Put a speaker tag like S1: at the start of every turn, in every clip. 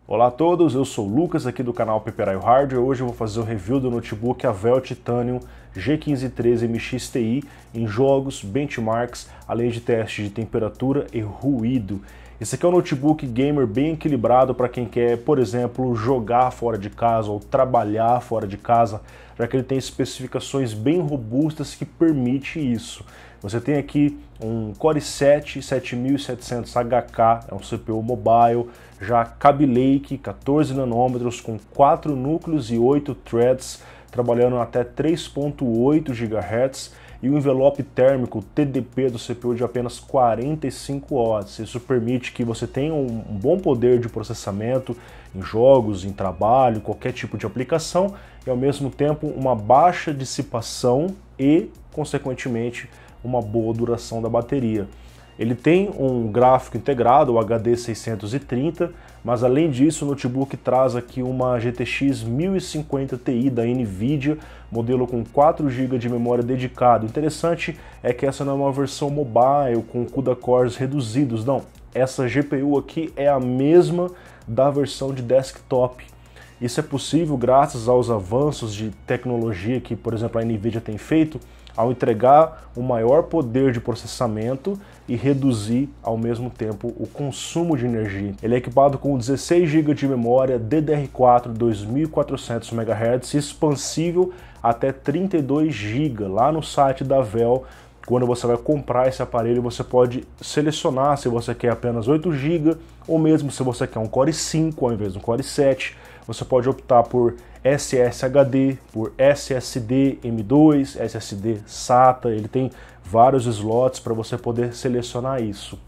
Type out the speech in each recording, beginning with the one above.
S1: Olá a todos, eu sou o Lucas aqui do canal Peperaio Hardware. Hoje eu vou fazer o review do notebook Avel Titanium G1513 MX Ti em jogos, benchmarks, além de testes de temperatura e ruído. Esse aqui é um notebook gamer bem equilibrado para quem quer, por exemplo, jogar fora de casa ou trabalhar fora de casa, já que ele tem especificações bem robustas que permitem isso. Você tem aqui um Core i7 7700HK, é um CPU mobile, já Kaby Lake 14 nanômetros com 4 núcleos e 8 threads, trabalhando até 3.8 GHz e um envelope térmico TDP do CPU de apenas 45 watts. Isso permite que você tenha um bom poder de processamento em jogos, em trabalho, qualquer tipo de aplicação e ao mesmo tempo uma baixa dissipação e, consequentemente, uma boa duração da bateria. Ele tem um gráfico integrado, o HD 630, mas além disso o notebook traz aqui uma GTX 1050 Ti da Nvidia, modelo com 4 GB de memória dedicada. O interessante é que essa não é uma versão mobile com CUDA cores reduzidos, não. Essa GPU aqui é a mesma da versão de desktop. Isso é possível graças aos avanços de tecnologia que, por exemplo, a Nvidia tem feito, ao entregar um maior poder de processamento e reduzir ao mesmo tempo o consumo de energia. Ele é equipado com 16 GB de memória DDR4 2400 MHz expansível até 32 GB. Lá no site da Avel, quando você vai comprar esse aparelho, você pode selecionar se você quer apenas 8 GB ou mesmo se você quer um Core i5 ao invés de um Core i7. Você pode optar por SSHD, por SSD M2, SSD SATA, ele tem vários slots para você poder selecionar isso.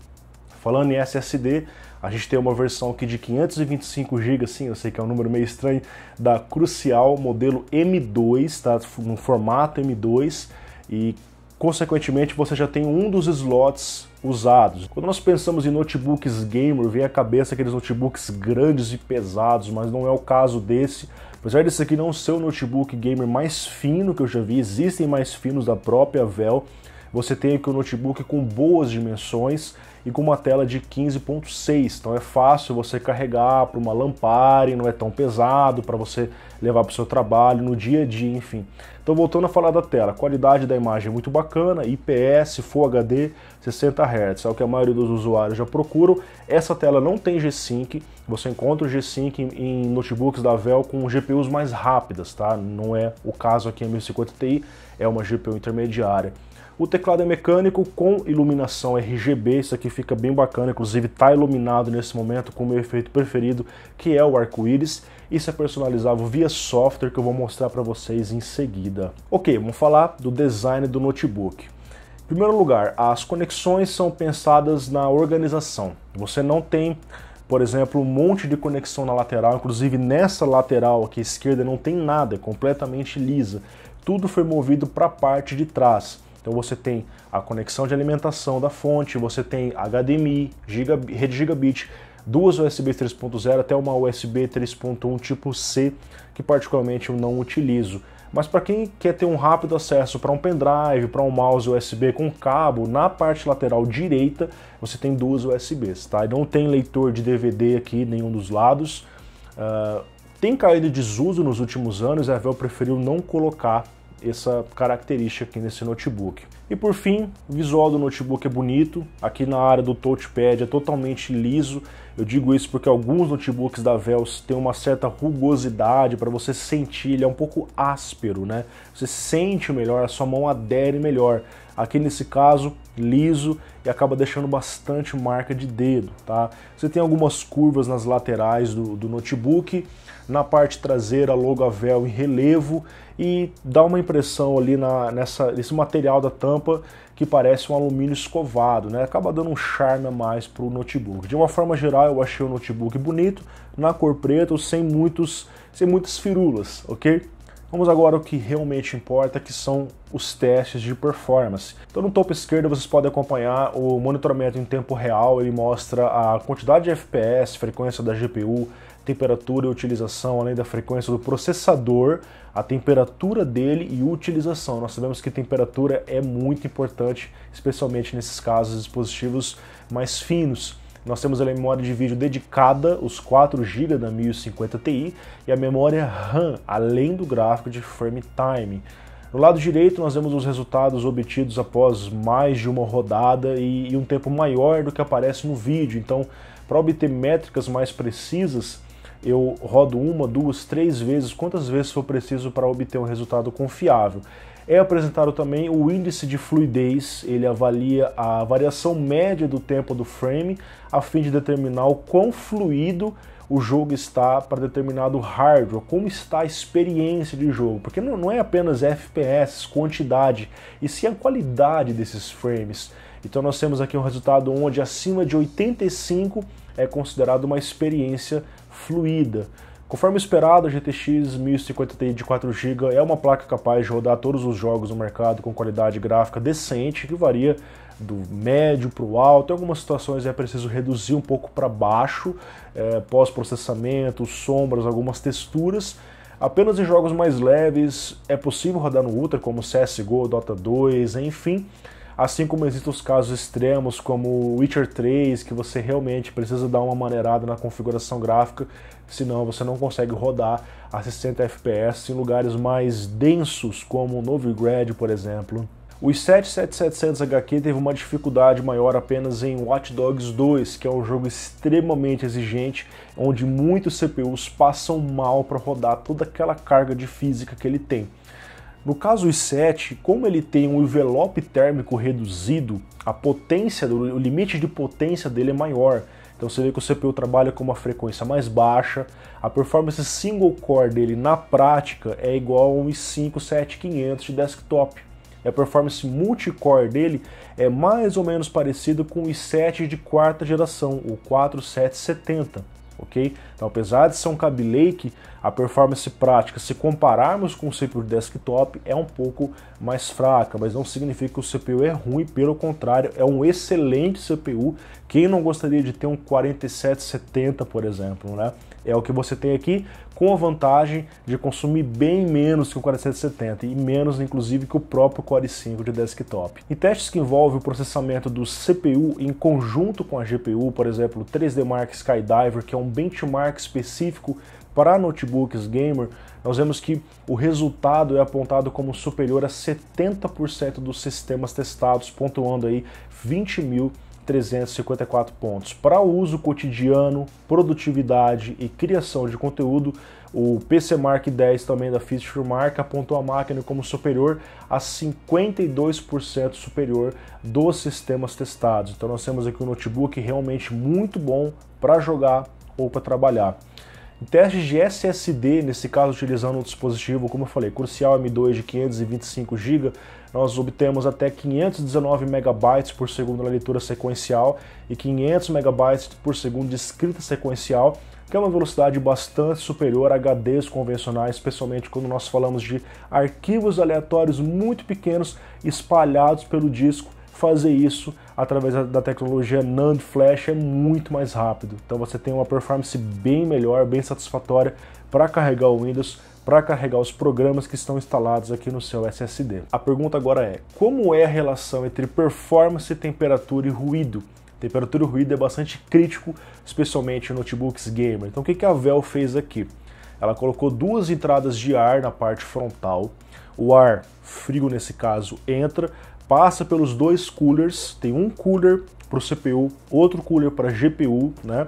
S1: Falando em SSD, a gente tem uma versão aqui de 525 GB, sim, eu sei que é um número meio estranho, da Crucial, modelo M2, tá? No formato M2 e consequentemente você já tem um dos slots usados. Quando nós pensamos em notebooks gamer, vem à cabeça aqueles notebooks grandes e pesados, mas não é o caso desse. Apesar desse aqui não ser o notebook gamer mais fino que eu já vi, existem mais finos da própria Avel. Você tem aqui um notebook com boas dimensões e com uma tela de 15.6, então é fácil você carregar para uma Lampare, não é tão pesado para você levar para o seu trabalho, no dia a dia, enfim. Então voltando a falar da tela, a qualidade da imagem é muito bacana, IPS, Full HD, 60 Hz, é o que a maioria dos usuários já procuram. Essa tela não tem G-Sync, você encontra o G-Sync em notebooks da Avel com GPUs mais rápidas, tá? Não é o caso aqui em 1050 Ti, é uma GPU intermediária. O teclado é mecânico com iluminação RGB, isso aqui fica bem bacana, inclusive está iluminado nesse momento com o meu efeito preferido, que é o arco-íris. Isso é personalizável via software que eu vou mostrar para vocês em seguida. Ok, vamos falar do design do notebook. Em primeiro lugar, as conexões são pensadas na organização. Você não tem, por exemplo, um monte de conexão na lateral, inclusive nessa lateral aqui à esquerda não tem nada, é completamente lisa. Tudo foi movido para a parte de trás. Então você tem a conexão de alimentação da fonte, você tem HDMI, rede Gigabit, duas USB 3.0 até uma USB 3.1 tipo C, que particularmente eu não utilizo. Mas para quem quer ter um rápido acesso para um pendrive, para um mouse USB com cabo, na parte lateral direita você tem duas USBs, tá? E não tem leitor de DVD aqui, nenhum dos lados. Tem caído de desuso nos últimos anos, a Avel preferiu não colocar essa característica aqui nesse notebook. E por fim, o visual do notebook é bonito, aqui na área do touchpad é totalmente liso. Eu digo isso porque alguns notebooks da Avel têm uma certa rugosidade para você sentir, ele é um pouco áspero, né? Você sente melhor, a sua mão adere melhor. Aqui nesse caso, liso e acaba deixando bastante marca de dedo, tá? Você tem algumas curvas nas laterais do notebook, na parte traseira logo Avel em relevo e dá uma impressão ali nesse material da tampa que parece um alumínio escovado, né? Acaba dando um charme a mais para o notebook. De uma forma geral, eu achei o notebook bonito, na cor preta, sem muitas firulas, ok? Vamos agora ao que realmente importa, que são os testes de performance. Então no topo esquerdo vocês podem acompanhar o monitoramento em tempo real, ele mostra a quantidade de FPS, frequência da GPU, temperatura e utilização, além da frequência do processador, a temperatura dele e utilização. Nós sabemos que temperatura é muito importante, especialmente nesses casos de dispositivos mais finos. Nós temos a memória de vídeo dedicada, os 4 GB da 1050 Ti, e a memória RAM, além do gráfico de frame time. No lado direito nós vemos os resultados obtidos após mais de uma rodada e um tempo maior do que aparece no vídeo. Então, para obter métricas mais precisas, eu rodo 1, 2, 3 vezes, quantas vezes for preciso para obter um resultado confiável. É apresentado também o índice de fluidez, ele avalia a variação média do tempo do frame, a fim de determinar o quão fluido o jogo está para determinado hardware, como está a experiência de jogo, porque não é apenas FPS, quantidade, e sim a qualidade desses frames. Então nós temos aqui um resultado onde acima de 85 é considerado uma experiência fluida. Conforme esperado, a GTX 1050 Ti de 4 GB é uma placa capaz de rodar todos os jogos no mercado com qualidade gráfica decente, que varia do médio para o alto. Em algumas situações é preciso reduzir um pouco para baixo, pós-processamento, sombras, algumas texturas. Apenas em jogos mais leves é possível rodar no Ultra, como CSGO, Dota 2, enfim. Assim como existem os casos extremos, como Witcher 3, que você realmente precisa dar uma maneirada na configuração gráfica, senão você não consegue rodar a 60 FPS em lugares mais densos, como Novigrad, por exemplo. O i7-7700HQ teve uma dificuldade maior apenas em Watch Dogs 2, que é um jogo extremamente exigente, onde muitos CPUs passam mal para rodar toda aquela carga de física que ele tem. No caso o i7, como ele tem um envelope térmico reduzido, a potência, o limite de potência dele é maior. Então você vê que o CPU trabalha com uma frequência mais baixa, a performance single core dele na prática é igual a um i5-7500 de desktop. E a performance multicore dele é mais ou menos parecido com o i7 de 4ª geração, o 4770. Okay? Então, apesar de ser um Kaby Lake, a performance prática, se compararmos com o CPU de desktop, é um pouco mais fraca, mas não significa que o CPU é ruim, pelo contrário, é um excelente CPU. Quem não gostaria de ter um 4770, por exemplo, né? É o que você tem aqui, com a vantagem de consumir bem menos que o 4770 e menos, inclusive, que o próprio Core i5 de desktop. Em testes que envolvem o processamento do CPU em conjunto com a GPU, por exemplo, o 3D Mark Skydiver, que é um benchmark específico para notebooks gamer, nós vemos que o resultado é apontado como superior a 70% dos sistemas testados, pontuando aí 20.354 pontos. Para o uso cotidiano, produtividade e criação de conteúdo, o PC Mark 10 também da Fishermark apontou a máquina como superior a 52% superior dos sistemas testados. Então nós temos aqui um notebook realmente muito bom para jogar ou para trabalhar. Em testes de SSD, nesse caso utilizando um dispositivo, como eu falei, Crucial M2 de 525 GB, nós obtemos até 519 MB por segundo na leitura sequencial e 500 MB por segundo de escrita sequencial, que é uma velocidade bastante superior a HDs convencionais, especialmente quando nós falamos de arquivos aleatórios muito pequenos espalhados pelo disco. Fazer isso através da tecnologia NAND Flash é muito mais rápido. Então você tem uma performance bem melhor, bem satisfatória para carregar o Windows, para carregar os programas que estão instalados aqui no seu SSD. A pergunta agora é, como é a relação entre performance, temperatura e ruído? Temperatura e ruído é bastante crítico, especialmente em notebooks gamer. Então o que a Valve fez aqui? Ela colocou 2 entradas de ar na parte frontal. O ar frio, nesse caso, entra, passa pelos 2 coolers, tem um cooler para o CPU, outro cooler para a GPU, né?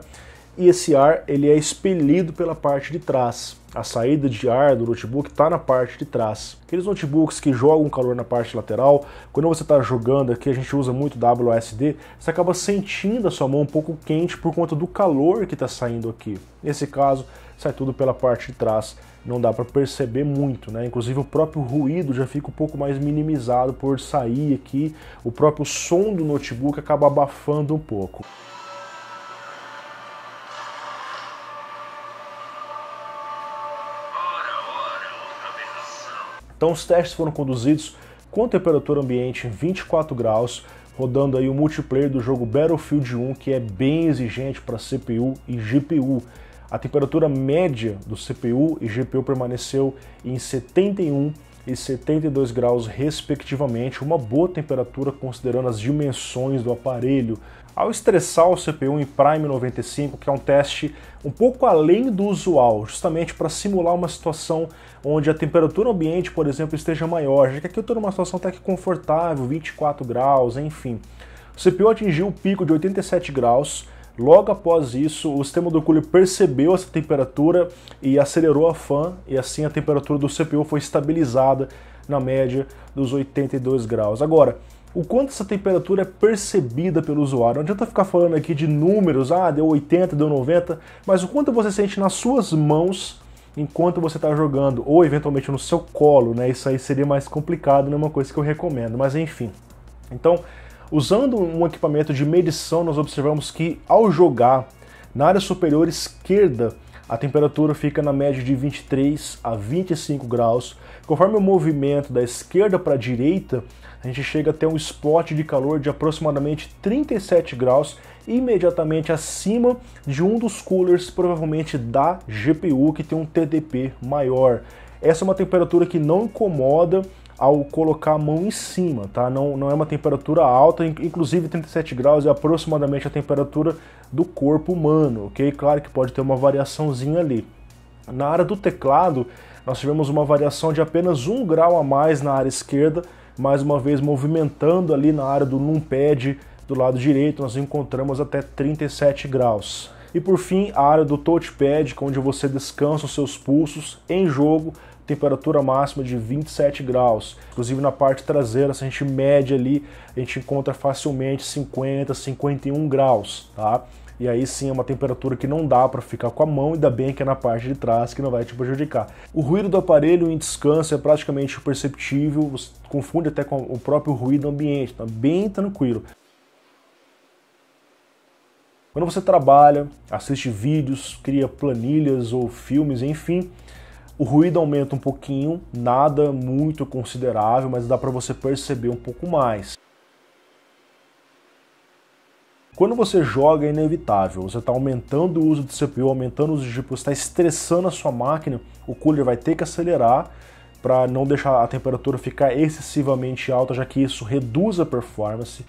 S1: E esse ar ele é expelido pela parte de trás. A saída de ar do notebook está na parte de trás. Aqueles notebooks que jogam calor na parte lateral, quando você está jogando aqui, a gente usa muito WASD, você acaba sentindo a sua mão um pouco quente por conta do calor que está saindo aqui. Nesse caso, sai tudo pela parte de trás. Não dá para perceber muito, né? Inclusive o próprio ruído já fica um pouco mais minimizado por sair aqui. O próprio som do notebook acaba abafando um pouco. Então os testes foram conduzidos com temperatura ambiente em 24 graus, rodando aí o multiplayer do jogo Battlefield 1, que é bem exigente para CPU e GPU. A temperatura média do CPU e GPU permaneceu em 71 e 72 graus respectivamente, uma boa temperatura considerando as dimensões do aparelho. Ao estressar o CPU em Prime 95, que é um teste um pouco além do usual, justamente para simular uma situação onde a temperatura ambiente, por exemplo, esteja maior, já que aqui eu estou numa situação até que confortável, 24 graus, enfim. O CPU atingiu o pico de 87 graus, logo após isso o sistema do cooler percebeu essa temperatura e acelerou a fan, e assim a temperatura do CPU foi estabilizada na média dos 82 graus. Agora, o quanto essa temperatura é percebida pelo usuário. Não adianta ficar falando aqui de números, deu 80, deu 90, mas o quanto você sente nas suas mãos enquanto você está jogando, ou eventualmente no seu colo, né? Isso aí seria mais complicado, não é uma coisa que eu recomendo, mas enfim. Então, usando um equipamento de medição, nós observamos que ao jogar na área superior esquerda, a temperatura fica na média de 23 a 25 graus. Conforme o movimento da esquerda para a direita, a gente chega até um spot de calor de aproximadamente 37 graus, imediatamente acima de um dos coolers, provavelmente da GPU, que tem um TDP maior. Essa é uma temperatura que não incomoda ao colocar a mão em cima, tá? Não é uma temperatura alta, inclusive 37 graus é aproximadamente a temperatura do corpo humano, ok? Claro que pode ter uma variaçãozinha ali. Na área do teclado, nós tivemos uma variação de apenas 1 grau a mais na área esquerda, mais uma vez movimentando ali na área do numpad do lado direito, nós encontramos até 37 graus. E por fim, a área do touchpad, onde você descansa os seus pulsos em jogo, temperatura máxima de 27 graus. Inclusive na parte traseira, se a gente mede ali, a gente encontra facilmente 50, 51 graus, tá? E aí sim é uma temperatura que não dá para ficar com a mão, ainda bem que é na parte de trás que não vai te prejudicar. O ruído do aparelho em descanso é praticamente imperceptível, você confunde até com o próprio ruído ambiente, tá bem tranquilo. Quando você trabalha, assiste vídeos, cria planilhas ou filmes, enfim, o ruído aumenta um pouquinho, nada muito considerável, mas dá para você perceber um pouco mais. Quando você joga é inevitável, você está aumentando o uso de CPU, aumentando o uso de GPU, você está estressando a sua máquina, o cooler vai ter que acelerar para não deixar a temperatura ficar excessivamente alta, já que isso reduz a performance.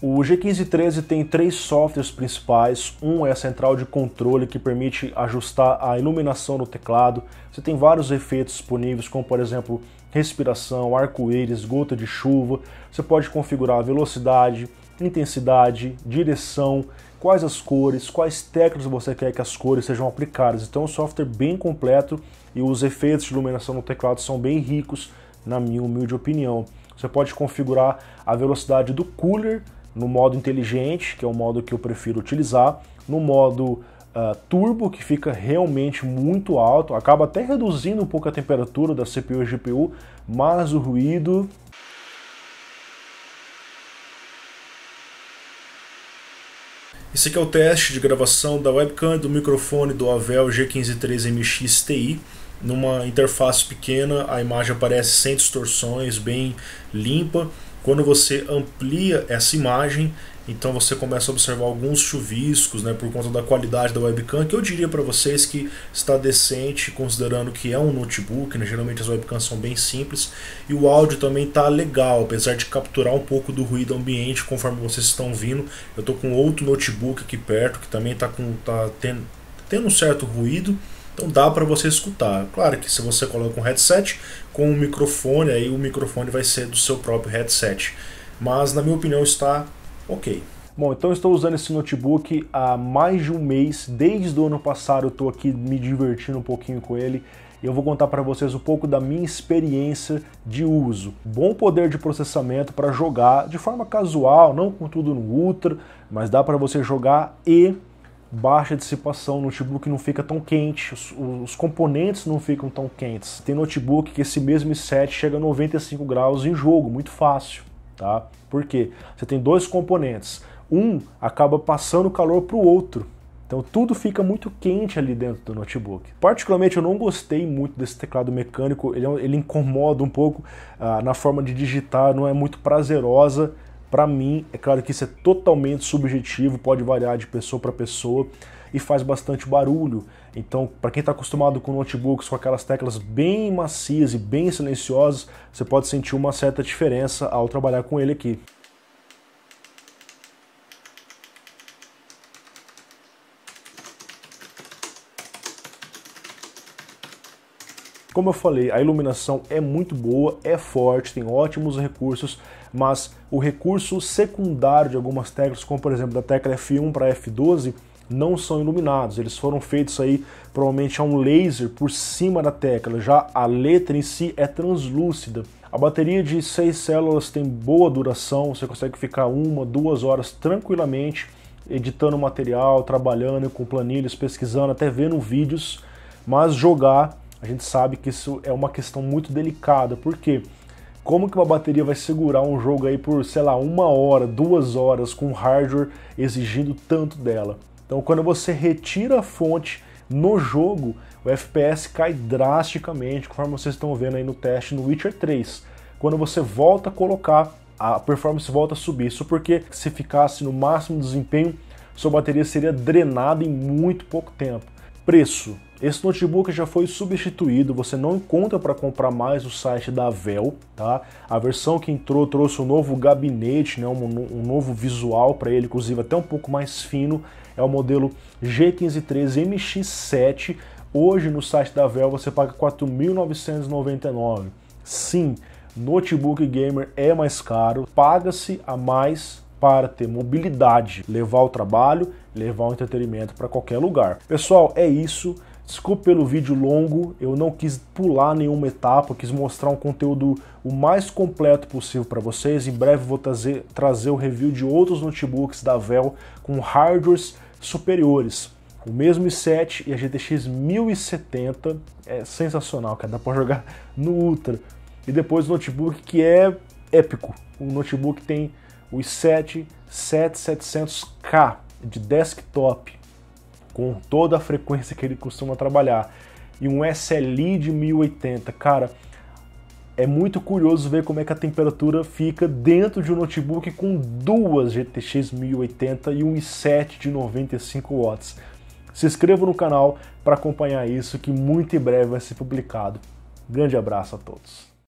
S1: O G1513 tem 3 softwares principais. Um é a central de controle, que permite ajustar a iluminação do teclado. Você tem vários efeitos disponíveis, como por exemplo respiração, arco-íris, gota de chuva. Você pode configurar a velocidade, intensidade, direção, quais as cores, quais teclas você quer que as cores sejam aplicadas. Então é um software bem completo e os efeitos de iluminação no teclado são bem ricos, na minha humilde opinião. Você pode configurar a velocidade do cooler no modo inteligente, que é o modo que eu prefiro utilizar, no modo turbo, que fica realmente muito alto, acaba até reduzindo um pouco a temperatura da CPU e GPU, mas o ruído... Esse aqui é o teste de gravação da webcam e do microfone do Avel G1513MX TI. Numa interface pequena, a imagem aparece sem distorções, bem limpa. Quando você amplia essa imagem, então você começa a observar alguns chuviscos, né, por conta da qualidade da webcam, que eu diria para vocês que está decente, considerando que é um notebook, né, geralmente as webcams são bem simples, e o áudio também está legal, apesar de capturar um pouco do ruído ambiente, conforme vocês estão vindo. Eu estou com outro notebook aqui perto, que também está tendo um certo ruído, então dá para você escutar. Claro que se você coloca um headset com um microfone, aí o microfone vai ser do seu próprio headset. Mas na minha opinião está ok. Bom, então eu estou usando esse notebook há mais de um mês. Desde o ano passado eu estou aqui me divertindo um pouquinho com ele. E eu vou contar para vocês um pouco da minha experiência de uso. Bom poder de processamento para jogar de forma casual, não com tudo no ultra, mas dá para você jogar e... baixa dissipação, o notebook não fica tão quente, os componentes não ficam tão quentes. Tem notebook que esse mesmo i7 chega a 95 graus em jogo, muito fácil, tá? Por quê? Você tem dois componentes, um acaba passando calor para o outro, então tudo fica muito quente ali dentro do notebook. Particularmente eu não gostei muito desse teclado mecânico, ele incomoda um pouco na forma de digitar, não é muito prazerosa Para mim, é claro que isso é totalmente subjetivo, pode variar de pessoa para pessoa e faz bastante barulho. Então, para quem está acostumado com notebooks com aquelas teclas bem macias e bem silenciosas, você pode sentir uma certa diferença ao trabalhar com ele aqui. Como eu falei, a iluminação é muito boa, é forte, tem ótimos recursos, mas o recurso secundário de algumas teclas, como por exemplo da tecla F1 para F12, não são iluminados. Eles foram feitos aí provavelmente a um laser por cima da tecla, já a letra em si é translúcida. A bateria de 6 células tem boa duração, você consegue ficar 1, 2 horas tranquilamente editando material, trabalhando com planilhas, pesquisando, até vendo vídeos, mas jogar, a gente sabe que isso é uma questão muito delicada, porque como que uma bateria vai segurar um jogo aí por, sei lá, 1 hora, 2 horas com hardware exigindo tanto dela? Então quando você retira a fonte no jogo, o FPS cai drasticamente, conforme vocês estão vendo aí no teste no Witcher 3. Quando você volta a colocar, a performance volta a subir. Isso porque se ficasse no máximo desempenho, sua bateria seria drenada em muito pouco tempo. Preço. Esse notebook já foi substituído, você não encontra para comprar mais no site da Vel, tá? A versão que entrou trouxe um novo gabinete, né? um novo visual para ele, inclusive até um pouco mais fino. É o modelo G1513 MX7. Hoje no site da Vel você paga R$ 4.999. Sim, notebook gamer é mais caro, paga-se a mais para ter mobilidade, levar o trabalho, levar o entretenimento para qualquer lugar. Pessoal, é isso. Desculpe pelo vídeo longo, eu não quis pular nenhuma etapa, quis mostrar um conteúdo o mais completo possível para vocês. Em breve vou trazer o review de outros notebooks da Vel com hardwares superiores. O mesmo i7 e a GTX 1070 é sensacional, cara, dá para jogar no Ultra. E depois o notebook que é épico, o notebook tem o i7 7700K de desktop, com toda a frequência que ele costuma trabalhar, e um SLI de 1080, cara, é muito curioso ver como é que a temperatura fica dentro de um notebook com duas GTX 1080 e um i7 de 95 watts. Se inscreva no canal para acompanhar isso, que muito em breve vai ser publicado. Grande abraço a todos.